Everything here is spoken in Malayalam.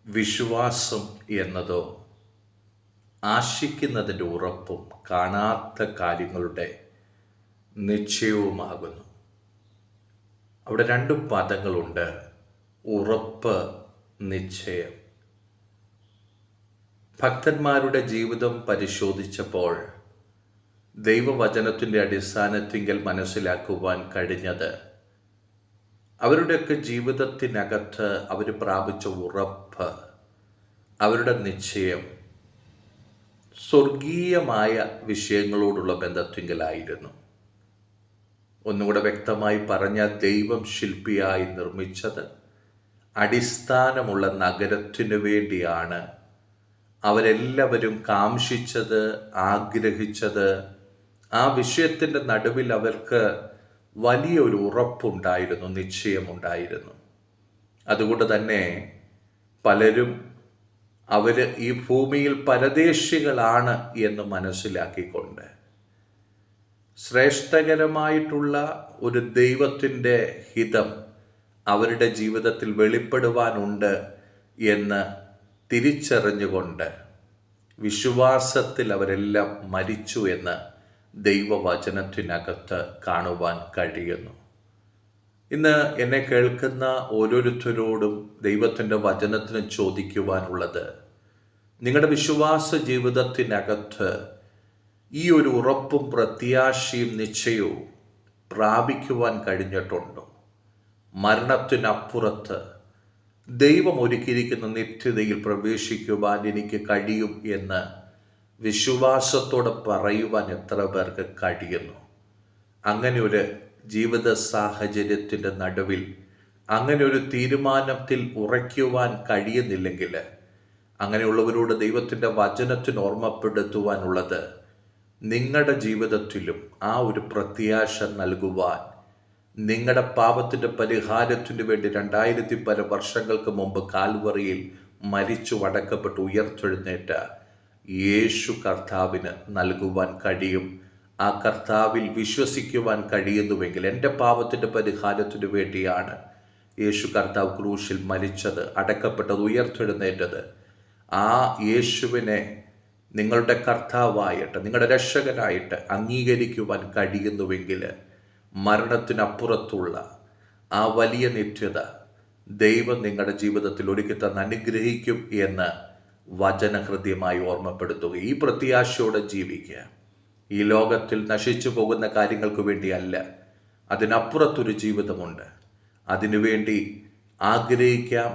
വിശ്വാസം എന്നതോ ആശിക്കുന്നതിൻ്റെ ഉറപ്പും കാണാത്ത കാര്യങ്ങളുടെ നിശ്ചയവുമാകുന്നു. അവിടെ രണ്ട് പദങ്ങളുണ്ട്: ഉറപ്പ്, നിശ്ചയം. ഭക്തന്മാരുടെ ജീവിതം പരിശോധിച്ചപ്പോൾ ദൈവവചനത്തിൻ്റെ അടിസ്ഥാനത്തിങ്കൽ മനസ്സിലാക്കുവാൻ കഴിഞ്ഞത്, അവരുടെയൊക്കെ ജീവിതത്തിനകത്ത് അവർ പ്രാപിച്ച ഉറപ്പ്, അവരുടെ നിശ്ചയം സ്വർഗീയമായ വിഷയങ്ങളോടുള്ള ബന്ധത്തിങ്കലായിരുന്നു. ഒന്നുകൂടെ വ്യക്തമായി പറഞ്ഞാൽ, ദൈവം ശില്പിയായി നിർമ്മിച്ചത് അടിസ്ഥാനമുള്ള നഗരത്തിനു വേണ്ടിയാണ്. അവരെല്ലാവരും കാംക്ഷിച്ചത്, ആഗ്രഹിച്ചത്, ആ വിഷയത്തിൻ്റെ നടുവിൽ അവർക്ക് വലിയൊരു ഉറപ്പുണ്ടായിരുന്നു, നിശ്ചയമുണ്ടായിരുന്നു. അതുകൊണ്ട് തന്നെ പലരും അവർ ഈ ഭൂമിയിൽ പരദേശികളാണ് എന്ന് മനസ്സിലാക്കിക്കൊണ്ട് ശ്രേഷ്ഠകരമായിട്ടുള്ള ഒരു ദൈവത്തിൻ്റെ ഹിതം അവരുടെ ജീവിതത്തിൽ വെളിപ്പെടുവാനുണ്ട് എന്ന് തിരിച്ചറിഞ്ഞുകൊണ്ട് വിശ്വാസത്തിൽ അവരെല്ലാം മരിച്ചു എന്ന് ദൈവവചനത്തിനകത്ത് കാണുവാൻ കഴിയുന്നു. ഇന്ന് എന്നെ കേൾക്കുന്ന ഓരോരുത്തരോടും ദൈവത്തിൻ്റെ വചനത്തിന് ചോദിക്കുവാനുള്ളത്, നിങ്ങളുടെ വിശ്വാസ ജീവിതത്തിനകത്ത് ഈ ഒരു ഉറപ്പും പ്രത്യാശയും നിശ്ചയവും പ്രാപിക്കുവാൻ കഴിഞ്ഞിട്ടുണ്ടോ? മരണത്തിനപ്പുറത്ത് ദൈവം ഒരുക്കിയിരിക്കുന്ന നിത്യതയിൽ പ്രവേശിക്കുവാൻ എനിക്ക് കഴിയും എന്ന് വിശ്വാസത്തോടെ പറയുവാൻ എത്ര പേർക്ക് കഴിയുന്നു? അങ്ങനെ ഒരു ജീവിത സാഹചര്യത്തിൻ്റെ നടുവിൽ അങ്ങനെ ഒരു തീരുമാനത്തിൽ ഉറയ്ക്കുവാൻ കഴിയുന്നില്ലെങ്കിൽ, അങ്ങനെയുള്ളവരോട് ദൈവത്തിൻ്റെ വചനത്തിന് ഓർമ്മപ്പെടുത്തുവാനുള്ളത്, നിങ്ങളുടെ ജീവിതത്തിലും ആ ഒരു പ്രത്യാശ നൽകുവാൻ, നിങ്ങളുടെ പാപത്തിൻ്റെ പരിഹാരത്തിനു വേണ്ടി 2000 പല വർഷങ്ങൾക്ക് മുമ്പ് കാൽവറിയിൽ മരിച്ചു അടക്കപ്പെട്ട് ഉയർത്തെഴുന്നേറ്റ യേശു കർത്താവിന് നൽകുവാൻ കഴിയും. ആ കർത്താവിൽ വിശ്വസിക്കുവാൻ കഴിയുന്നുവെങ്കിൽ, എൻ്റെ പാപത്തിൻ്റെ പരിഹാരത്തിനു വേണ്ടിയാണ് യേശു കർത്താവ് ക്രൂശിൽ മരിച്ചത്, അടക്കപ്പെട്ടത്, ഉയർത്തെഴുന്നേറ്റത്. ആ യേശുവിനെ നിങ്ങളുടെ കർത്താവായിട്ട്, നിങ്ങളുടെ രക്ഷകനായിട്ട് അംഗീകരിക്കുവാൻ കഴിയുന്നുവെങ്കിൽ, മരണത്തിനപ്പുറത്തുള്ള ആ വലിയ നിത്യത ദൈവം നിങ്ങളുടെ ജീവിതത്തിൽ ഒരുക്കി തന്ന് അനുഗ്രഹിക്കും എന്ന് വചനഹൃദ്യമായി ഓർമ്മപ്പെടുത്തുക. ഈ പ്രത്യാശയോടെ ജീവിക്കുക. ഈ ലോകത്തിൽ നശിച്ചു പോകുന്ന കാര്യങ്ങൾക്ക് വേണ്ടിയല്ല, അതിനപ്പുറത്തൊരു ജീവിതമുണ്ട്. അതിനുവേണ്ടി ആഗ്രഹിക്കാം,